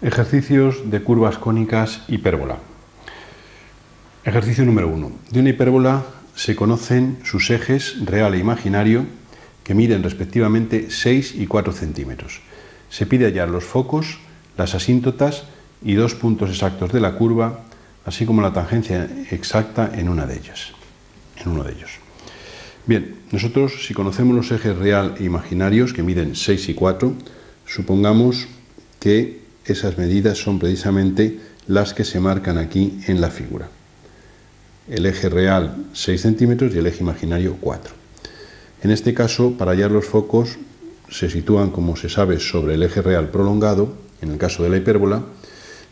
Ejercicios de curvas cónicas hipérbola. Ejercicio número 1. De una hipérbola se conocen sus ejes real e imaginario, que miden respectivamente 6 y 4 centímetros. Se pide hallar los focos, las asíntotas y dos puntos exactos de la curva, así como la tangencia exacta en uno de ellos. Bien, nosotros, si conocemos los ejes real e imaginarios, que miden 6 y 4, supongamos que esas medidas son precisamente las que se marcan aquí en la figura. El eje real 6 centímetros y el eje imaginario 4. En este caso, para hallar los focos, se sitúan, como se sabe, sobre el eje real prolongado, en el caso de la hipérbola,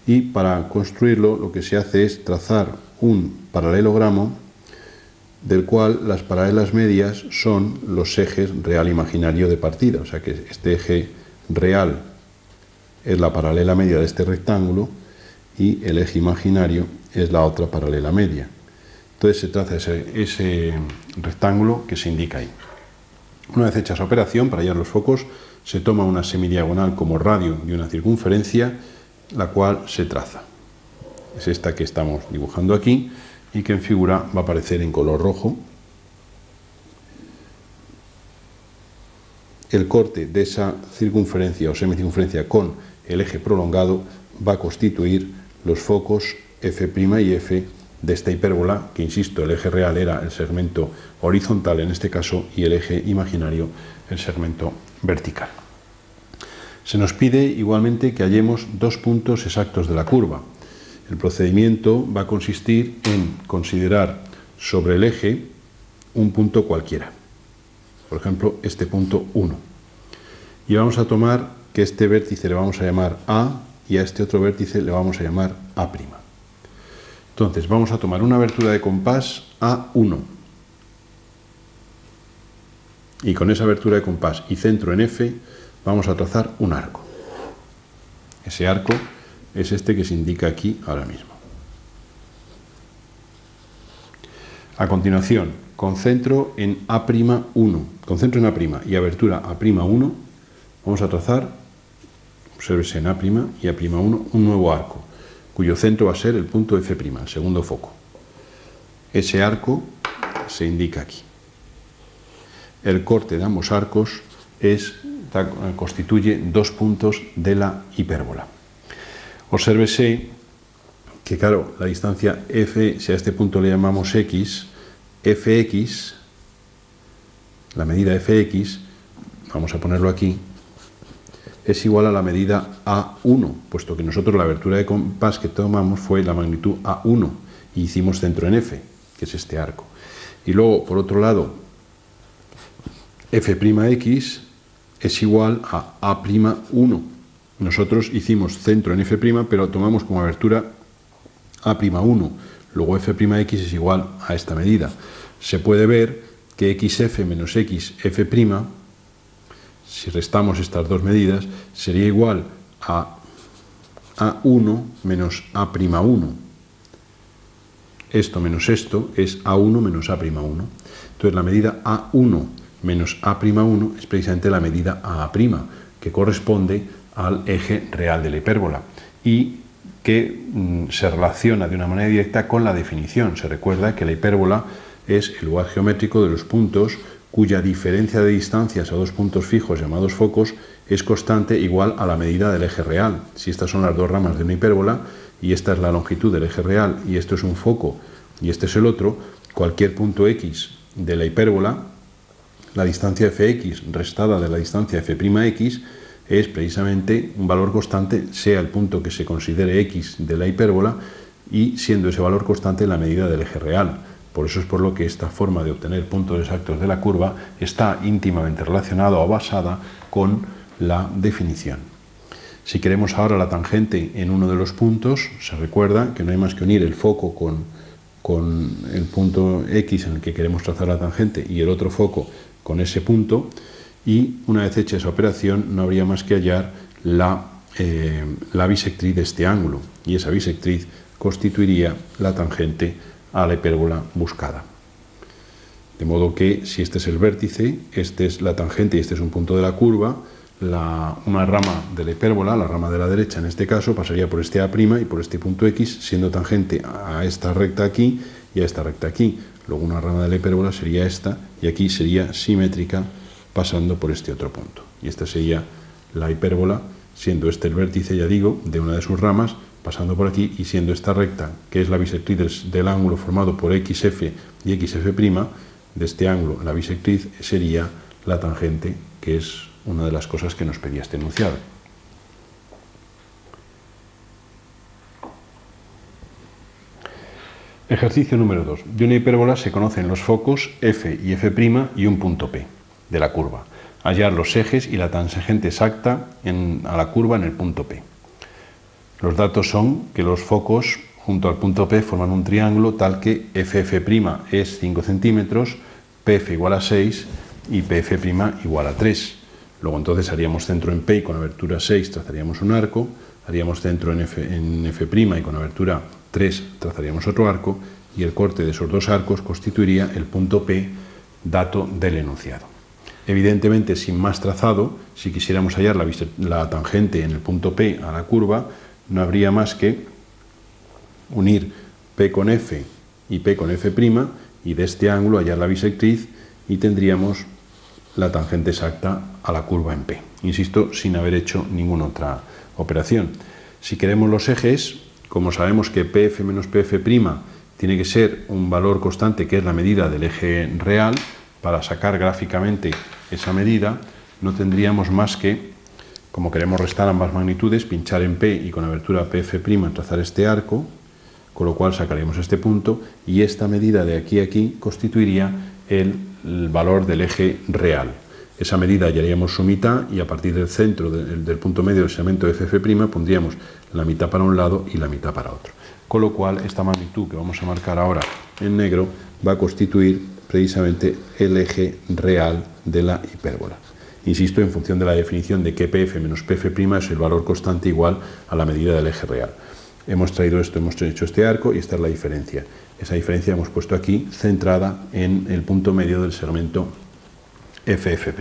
y para construirlo lo que se hace es trazar un paralelogramo del cual las paralelas medias son los ejes real e imaginario de partida. O sea que este eje real es la paralela media de este rectángulo y el eje imaginario es la otra paralela media. Entonces se traza ese rectángulo que se indica ahí. Una vez hecha esa operación, para hallar los focos, se toma una semidiagonal como radio y una circunferencia, la cual se traza. Es esta que estamos dibujando aquí y que en figura va a aparecer en color rojo. El corte de esa circunferencia o semicircunferencia con el eje prolongado va a constituir los focos F' y F de esta hipérbola, que insisto, el eje real era el segmento horizontal en este caso y el eje imaginario el segmento vertical. Se nos pide igualmente que hallemos dos puntos exactos de la curva. El procedimiento va a consistir en considerar sobre el eje un punto cualquiera, por ejemplo este punto 1, y vamos a tomar que este vértice le vamos a llamar A y a este otro vértice le vamos a llamar A'. Entonces vamos a tomar una abertura de compás A1 y con esa abertura de compás y centro en F vamos a trazar un arco. Ese arco es este que se indica aquí ahora mismo. A continuación, con centro en A'1, y abertura A'1, vamos a trazar, obsérvese en A' y A'1, un nuevo arco, cuyo centro va a ser el punto F', el segundo foco. Ese arco se indica aquí. El corte de ambos arcos constituye dos puntos de la hipérbola. Obsérvese que, claro, la distancia F, si a este punto le llamamos X, Fx, la medida Fx, vamos a ponerlo aquí, es igual a la medida A1, puesto que nosotros la abertura de compás que tomamos fue la magnitud A1 y hicimos centro en F, que es este arco. Y luego, por otro lado, F'x es igual a A'1. Nosotros hicimos centro en F', pero tomamos como abertura A'1. Luego F'x es igual a esta medida. Se puede ver que XF menos XF', si restamos estas dos medidas, sería igual a A1 menos A'1. Esto menos esto es A1 menos A'1. Entonces la medida A1 menos A'1 es precisamente la medida A', que corresponde al eje real de la hipérbola y que se relaciona de una manera directa con la definición. Se recuerda que la hipérbola es el lugar geométrico de los puntos cuya diferencia de distancias a dos puntos fijos llamados focos es constante igual a la medida del eje real. Si estas son las dos ramas de una hipérbola y esta es la longitud del eje real y esto es un foco y este es el otro, cualquier punto X de la hipérbola, la distancia Fx restada de la distancia F'x es precisamente un valor constante, sea el punto que se considere X de la hipérbola y siendo ese valor constante la medida del eje real. Por eso es por lo que esta forma de obtener puntos exactos de la curva está íntimamente relacionada o basada con la definición. Si queremos ahora la tangente en uno de los puntos, se recuerda que no hay más que unir el foco con el punto X en el que queremos trazar la tangente y el otro foco con ese punto, y una vez hecha esa operación no habría más que hallar la bisectriz de este ángulo, y esa bisectriz constituiría la tangente a la hipérbola buscada. De modo que si este es el vértice, este es la tangente y este es un punto de la curva, una rama de la hipérbola, la rama de la derecha en este caso, pasaría por este A' y por este punto X, siendo tangente a esta recta aquí y a esta recta aquí. Luego una rama de la hipérbola sería esta, y aquí sería simétrica pasando por este otro punto. Y esta sería la hipérbola, siendo este el vértice, ya digo, de una de sus ramas, pasando por aquí, y siendo esta recta, que es la bisectriz del ángulo formado por XF y XF', de este ángulo, la bisectriz sería la tangente, que es una de las cosas que nos pedía este enunciado. Ejercicio número 2. De una hipérbola se conocen los focos F y F' y un punto P de la curva. Hallar los ejes y la tangente exacta a la curva en el punto P. Los datos son que los focos junto al punto P forman un triángulo tal que FF' es 5 centímetros, PF igual a 6 y PF' igual a 3. Luego entonces haríamos centro en P y con abertura 6 trazaríamos un arco, haríamos centro en F' y con abertura 3 trazaríamos otro arco, y el corte de esos dos arcos constituiría el punto P, dato del enunciado. Evidentemente, sin más trazado, si quisiéramos hallar la tangente en el punto P a la curva, no habría más que unir P con F y P con F' y de este ángulo hallar la bisectriz y tendríamos la tangente exacta a la curva en P. Insisto, sin haber hecho ninguna otra operación. Si queremos los ejes, como sabemos que PF menos PF' tiene que ser un valor constante, que es la medida del eje real, para sacar gráficamente esa medida, no tendríamos más que, como queremos restar ambas magnitudes, pinchar en P y con abertura PF' trazar este arco, con lo cual sacaríamos este punto, y esta medida de aquí a aquí constituiría el valor del eje real. Esa medida hallaríamos su mitad, y a partir del centro del punto medio del segmento FF' pondríamos la mitad para un lado y la mitad para otro. Con lo cual, esta magnitud que vamos a marcar ahora en negro va a constituir precisamente el eje real de la hipérbola. Insisto, en función de la definición de que PF menos PF' es el valor constante igual a la medida del eje real. Hemos traído esto, hemos hecho este arco, y esta es la diferencia. Esa diferencia hemos puesto aquí, centrada en el punto medio del segmento FF'.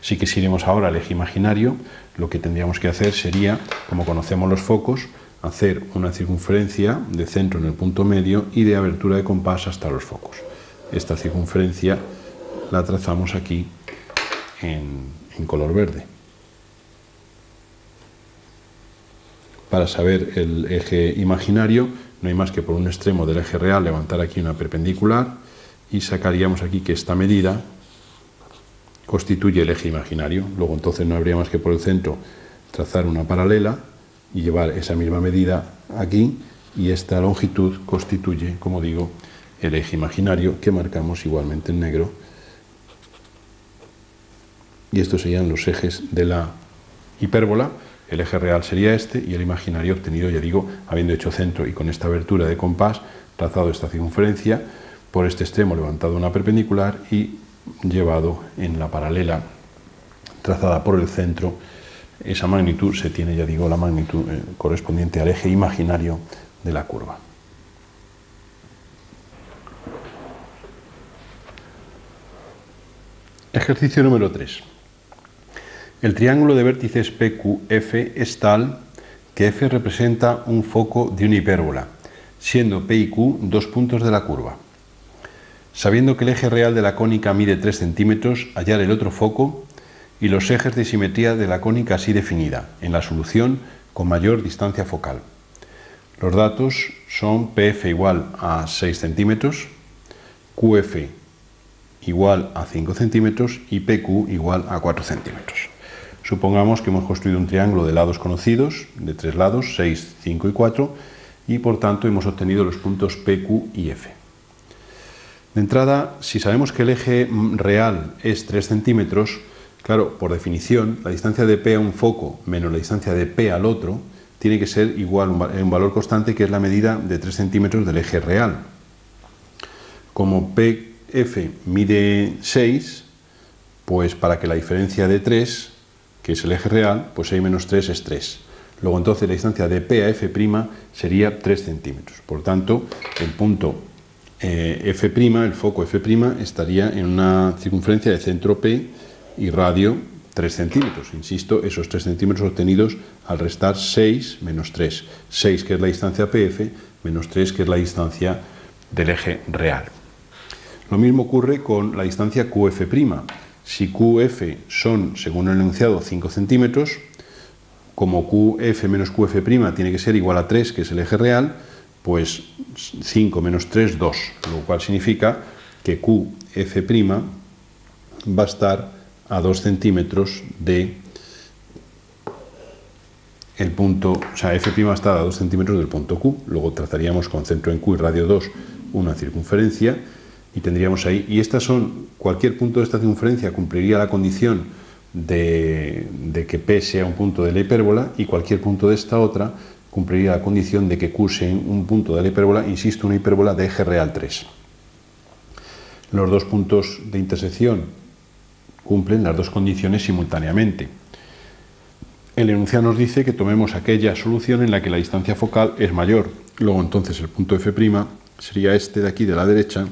Si quisiéramos ahora el eje imaginario, lo que tendríamos que hacer sería, como conocemos los focos, hacer una circunferencia de centro en el punto medio y de abertura de compás hasta los focos. Esta circunferencia la trazamos aquí en color verde. Para saber el eje imaginario, no hay más que por un extremo del eje real levantar aquí una perpendicular, y sacaríamos aquí que esta medida constituye el eje imaginario. Luego entonces no habría más que por el centro trazar una paralela y llevar esa misma medida aquí, y esta longitud constituye, como digo, el eje imaginario, que marcamos igualmente en negro. Y estos serían los ejes de la hipérbola. El eje real sería este, y el imaginario obtenido, ya digo, habiendo hecho centro y con esta abertura de compás, trazado esta circunferencia, por este extremo levantado una perpendicular y llevado en la paralela trazada por el centro. Esa magnitud se tiene, ya digo, la magnitud correspondiente al eje imaginario de la curva. Ejercicio número 3. El triángulo de vértices PQF es tal que F representa un foco de una hipérbola, siendo P y Q dos puntos de la curva. Sabiendo que el eje real de la cónica mide 3 centímetros, hallar el otro foco y los ejes de simetría de la cónica así definida, en la solución con mayor distancia focal. Los datos son PF igual a 6 centímetros, QF igual a 5 centímetros y PQ igual a 4 centímetros. Supongamos que hemos construido un triángulo de lados conocidos, de 3 lados, 6, 5 y 4, y por tanto hemos obtenido los puntos P, Q y F. De entrada, si sabemos que el eje real es 3 centímetros, claro, por definición, la distancia de P a un foco menos la distancia de P al otro tiene que ser igual a un valor constante, que es la medida de 3 centímetros del eje real. Como PF mide 6, pues para que la diferencia de 3, que es el eje real, pues 6 menos 3 es 3. Luego entonces la distancia de P a F' sería 3 centímetros. Por tanto, el punto F', el foco F', estaría en una circunferencia de centro P y radio 3 centímetros. Insisto, esos 3 centímetros obtenidos al restar 6 menos 3. 6, que es la distancia PF, menos 3, que es la distancia del eje real. Lo mismo ocurre con la distancia QF'. Si QF son, según el enunciado, 5 centímetros, como QF menos QF' tiene que ser igual a 3, que es el eje real, pues 5 menos 3, 2, lo cual significa que QF' va a estar a 2 centímetros de el punto, o sea, F' va a estar a 2 centímetros del punto Q. Luego trazaríamos con centro en Q y radio 2 una circunferencia y tendríamos ahí, y estas son, cualquier punto de esta circunferencia cumpliría la condición de que P sea un punto de la hipérbola, y cualquier punto de esta otra cumpliría la condición de que Q sea un punto de la hipérbola, insisto, una hipérbola de eje real 3. Los dos puntos de intersección cumplen las dos condiciones simultáneamente. El enunciado nos dice que tomemos aquella solución en la que la distancia focal es mayor. Luego entonces el punto F' sería este de aquí de la derecha,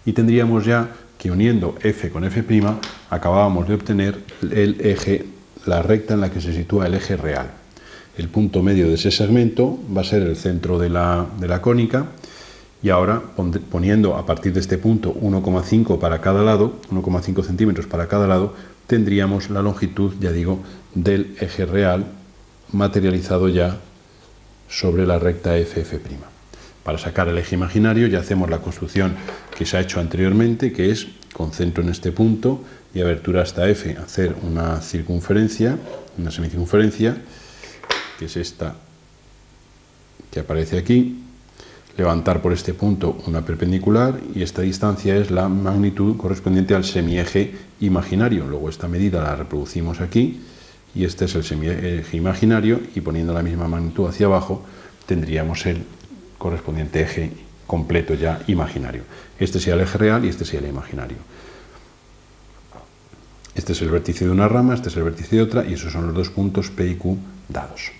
y tendríamos ya que uniendo F con F' acabábamos de obtener el eje, la recta en la que se sitúa el eje real. El punto medio de ese segmento va a ser el centro de la cónica, y ahora poniendo a partir de este punto 1,5 para cada lado, 1,5 centímetros para cada lado, tendríamos la longitud, ya digo, del eje real materializado ya sobre la recta FF'. Para sacar el eje imaginario ya hacemos la construcción que se ha hecho anteriormente, que es con centro en este punto y abertura hasta F, hacer una circunferencia, una semicircunferencia, que es esta que aparece aquí, levantar por este punto una perpendicular, y esta distancia es la magnitud correspondiente al semieje imaginario. Luego esta medida la reproducimos aquí, y este es el semieje imaginario, y poniendo la misma magnitud hacia abajo tendríamos el correspondiente eje completo ya imaginario. Este sería el eje real y este sería el imaginario. Este es el vértice de una rama, este es el vértice de otra, y esos son los dos puntos P y Q dados.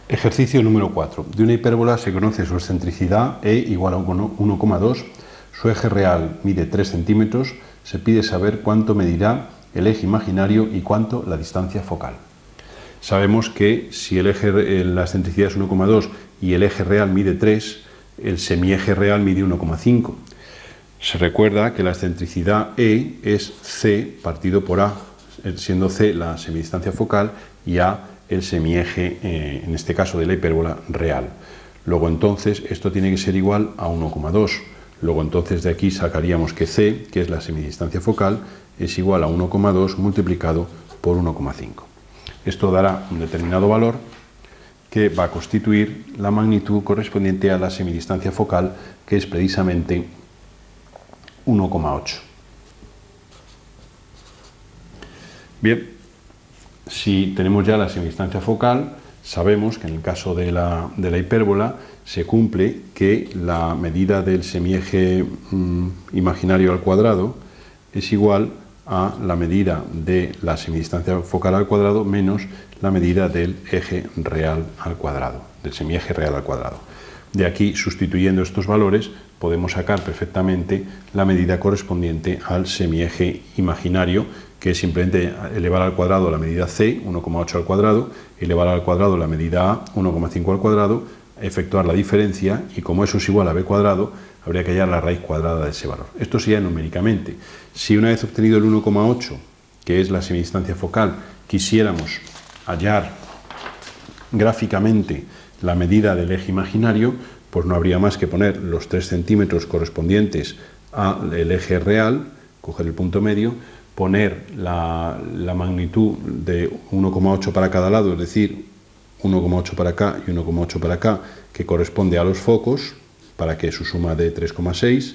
Ejercicio número 4. De una hipérbola se conoce su excentricidad E igual a 1,2, su eje real mide 3 centímetros, se pide saber cuánto medirá el eje imaginario y cuánto la distancia focal. Sabemos que si la excentricidad es 1,2 y el eje real mide 3, el semieje real mide 1,5. Se recuerda que la excentricidad E es C partido por A, siendo C la semidistancia focal y A el semieje, en este caso de la hipérbola, real. Luego entonces esto tiene que ser igual a 1,2. Luego entonces de aquí sacaríamos que C, que es la semidistancia focal, es igual a 1,2 multiplicado por 1,5. Esto dará un determinado valor que va a constituir la magnitud correspondiente a la semidistancia focal, que es precisamente 1,8. Bien, si tenemos ya la semidistancia focal, sabemos que en el caso de la hipérbola se cumple que la medida del semieje imaginario al cuadrado es igual a la medida de la semidistancia focal al cuadrado menos la medida del eje real al cuadrado, del semieje real al cuadrado. De aquí, sustituyendo estos valores, podemos sacar perfectamente la medida correspondiente al semieje imaginario, que es simplemente elevar al cuadrado la medida C, 1,8 al cuadrado, elevar al cuadrado la medida A, 1,5 al cuadrado, efectuar la diferencia, y como eso es igual a b cuadrado, habría que hallar la raíz cuadrada de ese valor. Esto sería numéricamente. Si una vez obtenido el 1,8, que es la semidistancia focal, quisiéramos hallar gráficamente la medida del eje imaginario, pues no habría más que poner los 3 centímetros correspondientes al eje real, coger el punto medio, poner la magnitud de 1,8 para cada lado, es decir, 1,8 para acá y 1,8 para acá, que corresponde a los focos, para que su suma dé 3,6,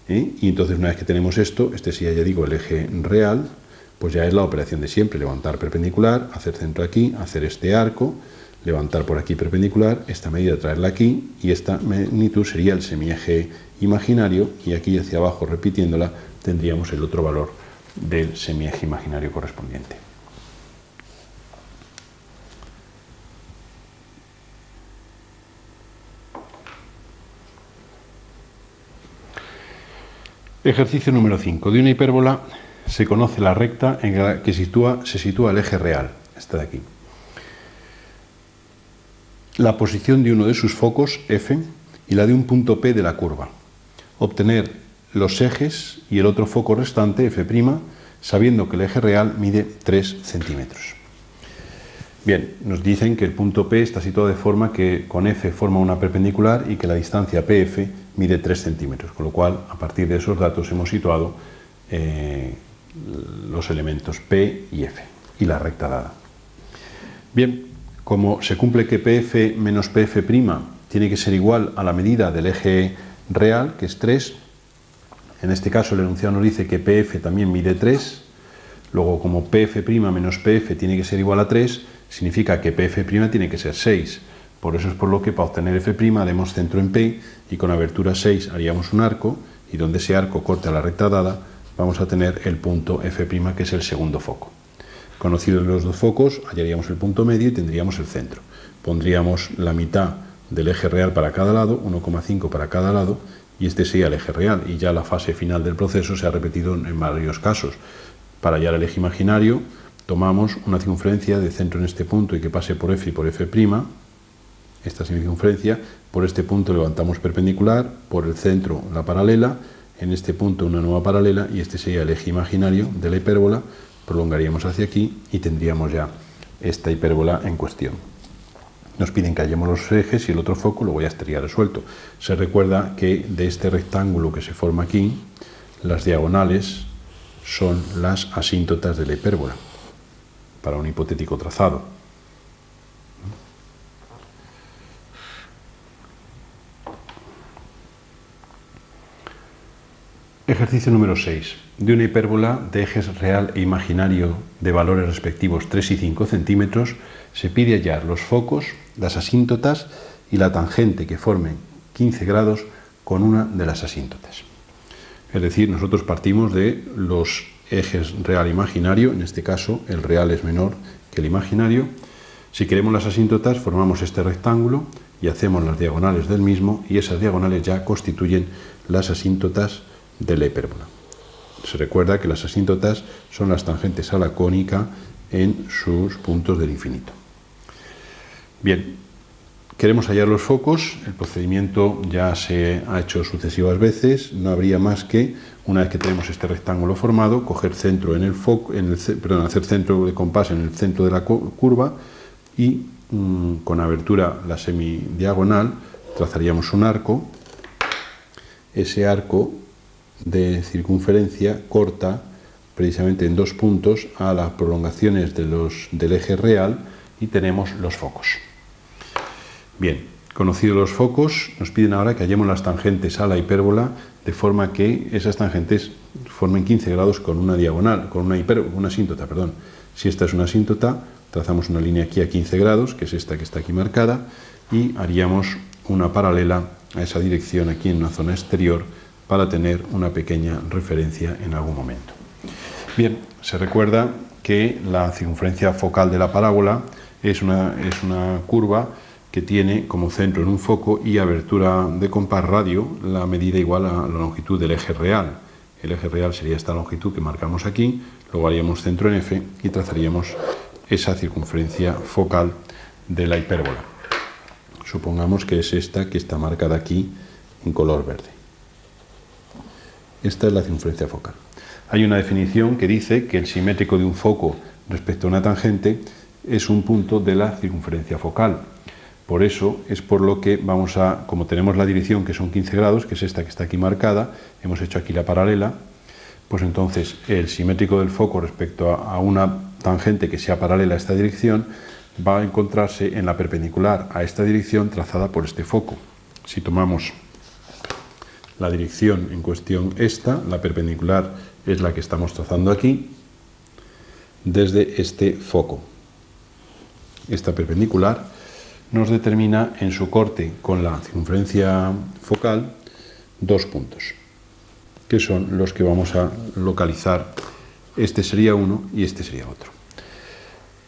y entonces una vez que tenemos esto, este sería, ya digo, el eje real, pues ya es la operación de siempre: levantar perpendicular, hacer centro aquí, hacer este arco, levantar por aquí perpendicular, esta medida traerla aquí, y esta magnitud sería el semieje imaginario, y aquí hacia abajo, repitiéndola, tendríamos el otro valor del semieje imaginario correspondiente. Ejercicio número 5. De una hipérbola se conoce la recta en la que se sitúa el eje real, esta de aquí. La posición de uno de sus focos, F, y la de un punto P de la curva. Obtener los ejes y el otro foco restante, F', sabiendo que el eje real mide 3 centímetros. Bien, nos dicen que el punto P está situado de forma que con F forma una perpendicular y que la distancia PF mide 3 centímetros, con lo cual, a partir de esos datos hemos situado los elementos P y F y la recta dada. Bien, como se cumple que PF menos PF' tiene que ser igual a la medida del eje real, que es 3, en este caso el enunciado nos dice que PF también mide 3, luego como PF' menos PF tiene que ser igual a 3, significa que PF' tiene que ser 6. Por eso es por lo que para obtener F' haremos centro en P y con abertura 6 haríamos un arco y donde ese arco corte a la recta dada vamos a tener el punto F', que es el segundo foco. Conocidos los dos focos, hallaríamos el punto medio y tendríamos el centro. Pondríamos la mitad del eje real para cada lado, 1,5 para cada lado, y este sería el eje real. Y ya la fase final del proceso se ha repetido en varios casos. Para hallar el eje imaginario, tomamos una circunferencia de centro en este punto y que pase por F y por F'. Esta circunferencia, por este punto levantamos perpendicular, por el centro la paralela, en este punto una nueva paralela y este sería el eje imaginario de la hipérbola. Prolongaríamos hacia aquí y tendríamos ya esta hipérbola en cuestión. Nos piden que hallemos los ejes y el otro foco, luego ya estaría resuelto. Se recuerda que de este rectángulo que se forma aquí, las diagonales son las asíntotas de la hipérbola, para un hipotético trazado. Ejercicio número 6. De una hipérbola de ejes real e imaginario de valores respectivos 3 y 5 centímetros, se pide hallar los focos, las asíntotas y la tangente que formen 15 grados con una de las asíntotas. Es decir, nosotros partimos de los ejes real e imaginario, en este caso el real es menor que el imaginario. Si queremos las asíntotas, formamos este rectángulo y hacemos las diagonales del mismo y esas diagonales ya constituyen las asíntotas de la hipérbola. Se recuerda que las asíntotas son las tangentes a la cónica en sus puntos del infinito. Bien, queremos hallar los focos, el procedimiento ya se ha hecho sucesivas veces, no habría más que, una vez que tenemos este rectángulo formado, coger centro en el foco, hacer centro de compás en el centro de la curva y con abertura la semidiagonal trazaríamos un arco. Ese arco de circunferencia corta precisamente en dos puntos a las prolongaciones del eje real y tenemos los focos. Bien, conocidos los focos, nos piden ahora que hallemos las tangentes a la hipérbola de forma que esas tangentes formen 15 grados con una diagonal, con una asíntota, perdón. Si esta es una asíntota, trazamos una línea aquí a 15 grados, que es esta que está aquí marcada, y haríamos una paralela a esa dirección aquí en una zona exterior para tener una pequeña referencia en algún momento. Bien, se recuerda que la circunferencia focal de la parábola es una curva que tiene como centro en un foco y abertura de compás radio la medida igual a la longitud del eje real. El eje real sería esta longitud que marcamos aquí, luego haríamos centro en F y trazaríamos esa circunferencia focal de la hipérbola. Supongamos que es esta que está marcada aquí en color verde. Esta es la circunferencia focal. Hay una definición que dice que el simétrico de un foco respecto a una tangente es un punto de la circunferencia focal. Por eso es por lo que vamos a, como tenemos la dirección que son 15 grados, que es esta que está aquí marcada, hemos hecho aquí la paralela, pues entonces el simétrico del foco respecto a una tangente que sea paralela a esta dirección va a encontrarse en la perpendicular a esta dirección trazada por este foco. Si tomamos la dirección en cuestión esta, la perpendicular es la que estamos trazando aquí, desde este foco. Esta perpendicular nos determina en su corte con la circunferencia focal dos puntos, que son los que vamos a localizar. Este sería uno y este sería otro.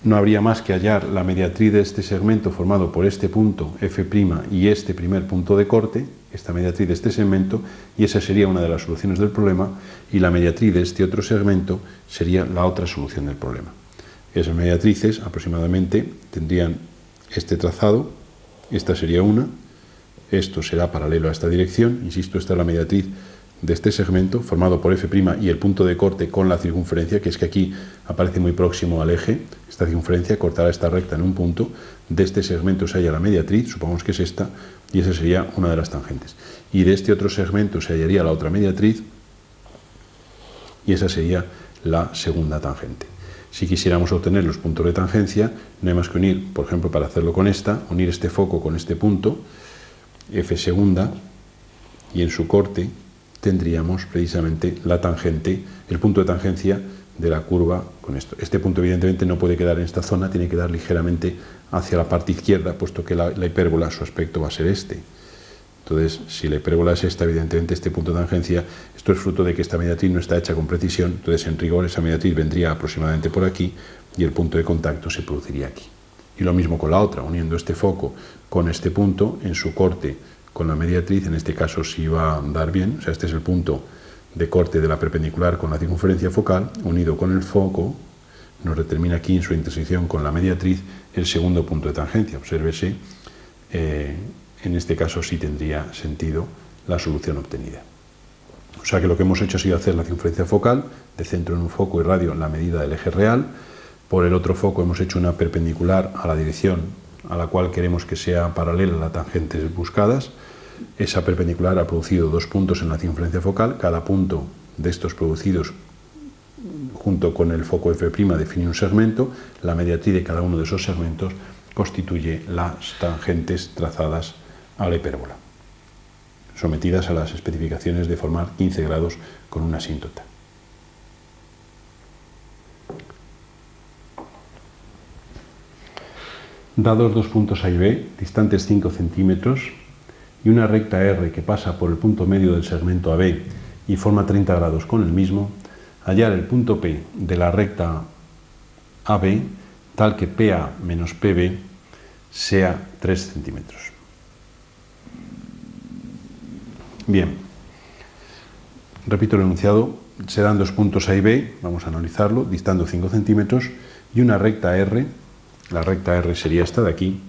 no habría más que hallar la mediatriz de este segmento formado por este punto f' y este primer punto de corte, esta mediatriz de este segmento, y esa sería una de las soluciones del problema, y la mediatriz de este otro segmento sería la otra solución del problema. Esas mediatrices aproximadamente tendrían este trazado, esta sería una, esto será paralelo a esta dirección, insisto, esta es la mediatriz de este segmento formado por f' y el punto de corte con la circunferencia, que es que aquí aparece muy próximo al eje. Esta circunferencia cortará esta recta en un punto. De este segmento se halla la mediatriz, supongamos que es esta, y esa sería una de las tangentes. Y de este otro segmento se hallaría la otra mediatriz, y esa sería la segunda tangente. Si quisiéramos obtener los puntos de tangencia, no hay más que unir, por ejemplo, para hacerlo con esta, unir este foco con este punto, f segunda, y en su corte tendríamos precisamente la tangente, el punto de tangencia de la curva con esto. Este punto evidentemente no puede quedar en esta zona, tiene que dar ligeramente hacia la parte izquierda, puesto que la hipérbola, su aspecto va a ser este. Entonces, si la hipérbola es esta, evidentemente este punto de tangencia, esto es fruto de que esta mediatriz no está hecha con precisión, entonces en rigor esa mediatriz vendría aproximadamente por aquí y el punto de contacto se produciría aquí. Y lo mismo con la otra, uniendo este foco con este punto en su corte con la mediatriz, en este caso sí va a dar bien, o sea, este es el punto de corte de la perpendicular con la circunferencia focal, unido con el foco, nos determina aquí en su intersección con la mediatriz el segundo punto de tangencia. Obsérvese, en este caso sí tendría sentido la solución obtenida. O sea que lo que hemos hecho ha sido hacer la circunferencia focal, de centro en un foco y radio la medida del eje real. Por el otro foco hemos hecho una perpendicular a la dirección a la cual queremos que sea paralela a las tangentes buscadas. Esa perpendicular ha producido dos puntos en la circunferencia focal. Cada punto de estos producidos junto con el foco f' define un segmento. La mediatriz de cada uno de esos segmentos constituye las tangentes trazadas a la hipérbola, sometidas a las especificaciones de formar 15 grados con una asíntota. Dados dos puntos A y B, distantes 5 centímetros, y una recta R que pasa por el punto medio del segmento AB y forma 30 grados con el mismo, hallar el punto P de la recta AB tal que PA menos PB sea 3 centímetros. Bien, repito el enunciado, serán dos puntos A y B, vamos a analizarlo, distando 5 centímetros, y una recta R, la recta R sería esta de aquí,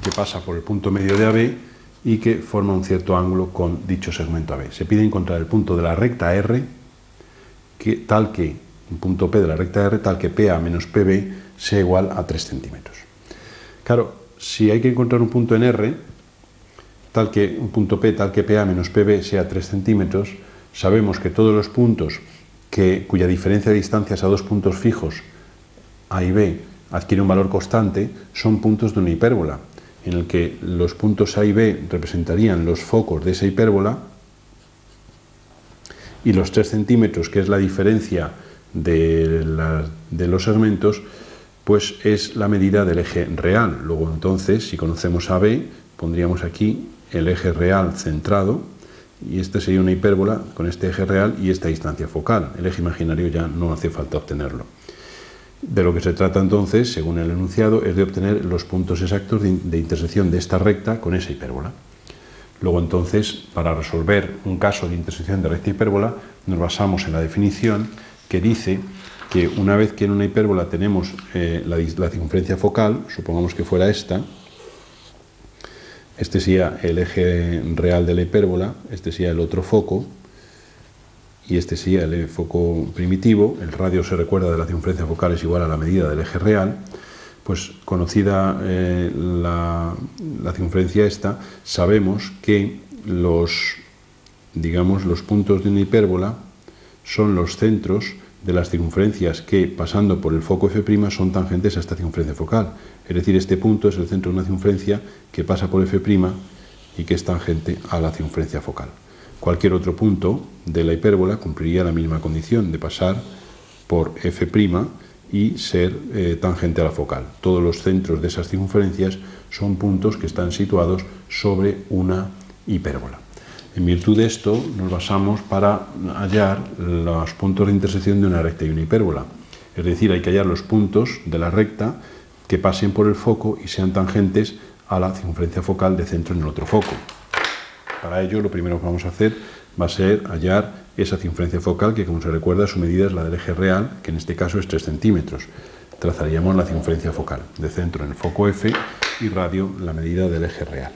que pasa por el punto medio de AB y que forma un cierto ángulo con dicho segmento AB. Se pide encontrar el punto de la recta R, tal que, un punto P de la recta R, tal que PA menos PB sea igual a 3 centímetros. Claro, si hay que encontrar un punto en R, un punto P tal que PA menos PB sea 3 centímetros, sabemos que todos los puntos cuya diferencia de distancias a dos puntos fijos, A y B, adquiere un valor constante, son puntos de una hipérbola, en el que los puntos A y B representarían los focos de esa hipérbola, y los 3 centímetros, que es la diferencia de los segmentos, pues es la medida del eje real. Luego entonces, si conocemos a B, pondríamos aquí el eje real centrado, y este sería una hipérbola con este eje real y esta distancia focal. El eje imaginario ya no hace falta obtenerlo. De lo que se trata entonces, según el enunciado, es de obtener los puntos exactos de intersección de esta recta con esa hipérbola. Luego entonces, para resolver un caso de intersección de recta y hipérbola, nos basamos en la definición que dice que una vez que en una hipérbola tenemos la circunferencia focal, supongamos que fuera esta, este sería el eje real de la hipérbola, este sería el otro foco, y este sería el foco primitivo. El radio, se recuerda, de la circunferencia focal es igual a la medida del eje real. Pues conocida la circunferencia esta, sabemos que los puntos de una hipérbola son los centros de las circunferencias que, pasando por el foco f', son tangentes a esta circunferencia focal. Es decir, este punto es el centro de una circunferencia que pasa por f' y que es tangente a la circunferencia focal. Cualquier otro punto de la hipérbola cumpliría la misma condición de pasar por f' y ser tangente a la focal. Todos los centros de esas circunferencias son puntos que están situados sobre una hipérbola. En virtud de esto, nos basamos para hallar los puntos de intersección de una recta y una hipérbola. Es decir, hay que hallar los puntos de la recta que pasen por el foco y sean tangentes a la circunferencia focal de centro en el otro foco. Para ello, lo primero que vamos a hacer va a ser hallar esa circunferencia focal, que como se recuerda, su medida es la del eje real, que en este caso es 3 centímetros. Trazaríamos la circunferencia focal de centro en el foco F y radio la medida del eje real.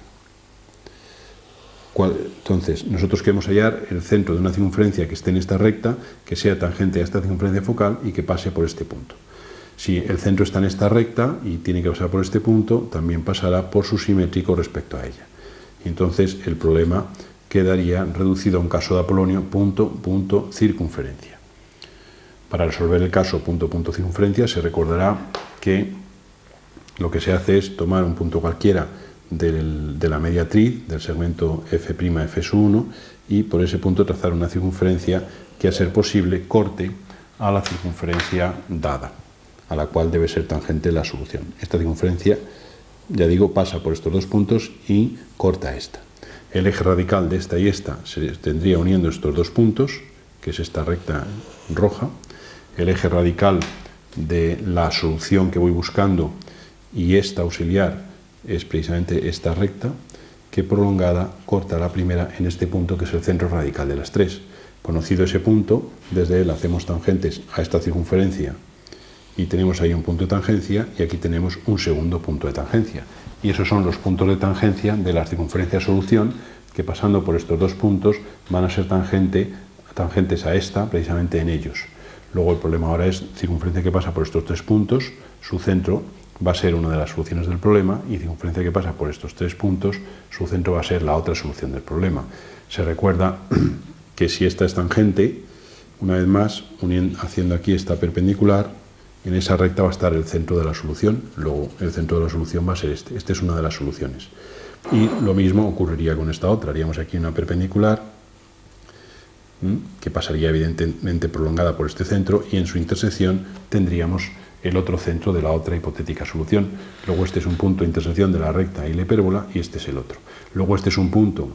Entonces, nosotros queremos hallar el centro de una circunferencia que esté en esta recta, que sea tangente a esta circunferencia focal y que pase por este punto. Si el centro está en esta recta y tiene que pasar por este punto, también pasará por su simétrico respecto a ella. Y entonces el problema quedaría reducido a un caso de Apolonio punto, punto, circunferencia. Para resolver el caso punto, punto, circunferencia, se recordará que lo que se hace es tomar un punto cualquiera de la mediatriz, del segmento F'F1, y por ese punto trazar una circunferencia que, a ser posible, corte a la circunferencia dada, a la cual debe ser tangente la solución. Esta circunferencia, ya digo, pasa por estos dos puntos y corta esta. El eje radical de esta y esta se tendría uniendo estos dos puntos, que es esta recta roja. El eje radical de la solución que voy buscando y esta auxiliar es precisamente esta recta, que prolongada corta la primera en este punto, que es el centro radical de las tres. Conocido ese punto, desde él hacemos tangentes a esta circunferencia y tenemos ahí un punto de tangencia, y aquí tenemos un segundo punto de tangencia. Y esos son los puntos de tangencia de la circunferencia solución, que pasando por estos dos puntos van a ser tangentes a esta, precisamente en ellos. Luego el problema ahora es circunferencia que pasa por estos tres puntos, su centro va a ser una de las soluciones del problema, y circunferencia que pasa por estos tres puntos, su centro va a ser la otra solución del problema. Se recuerda que si esta es tangente, una vez más, haciendo aquí esta perpendicular, en esa recta va a estar el centro de la solución, luego el centro de la solución va a ser este. Esta es una de las soluciones. Y lo mismo ocurriría con esta otra. Haríamos aquí una perpendicular que pasaría evidentemente prolongada por este centro, y en su intersección tendríamos el otro centro de la otra hipotética solución. Luego este es un punto de intersección de la recta y la hipérbola, y este es el otro. Luego este es un punto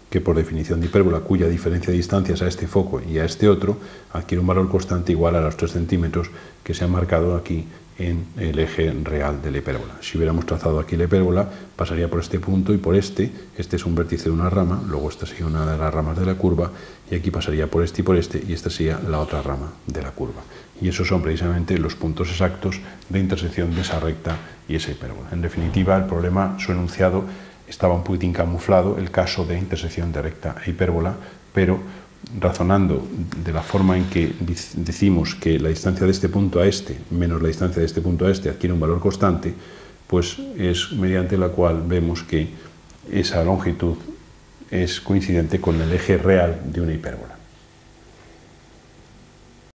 que, por definición de hipérbola, cuya diferencia de distancias a este foco y a este otro adquiere un valor constante igual a los 3 centímetros que se ha marcado aquí en el eje real de la hipérbola. Si hubiéramos trazado aquí la hipérbola, pasaría por este punto y por este es un vértice de una rama, luego esta sería una de las ramas de la curva, y aquí pasaría por este, y esta sería la otra rama de la curva. Y esos son precisamente los puntos exactos de intersección de esa recta y esa hipérbola. En definitiva, el problema, su enunciado, estaba un poquitín camuflado, el caso de intersección de recta e hipérbola, pero razonando de la forma en que decimos que la distancia de este punto a este menos la distancia de este punto a este adquiere un valor constante, pues es mediante la cual vemos que esa longitud es coincidente con el eje real de una hipérbola.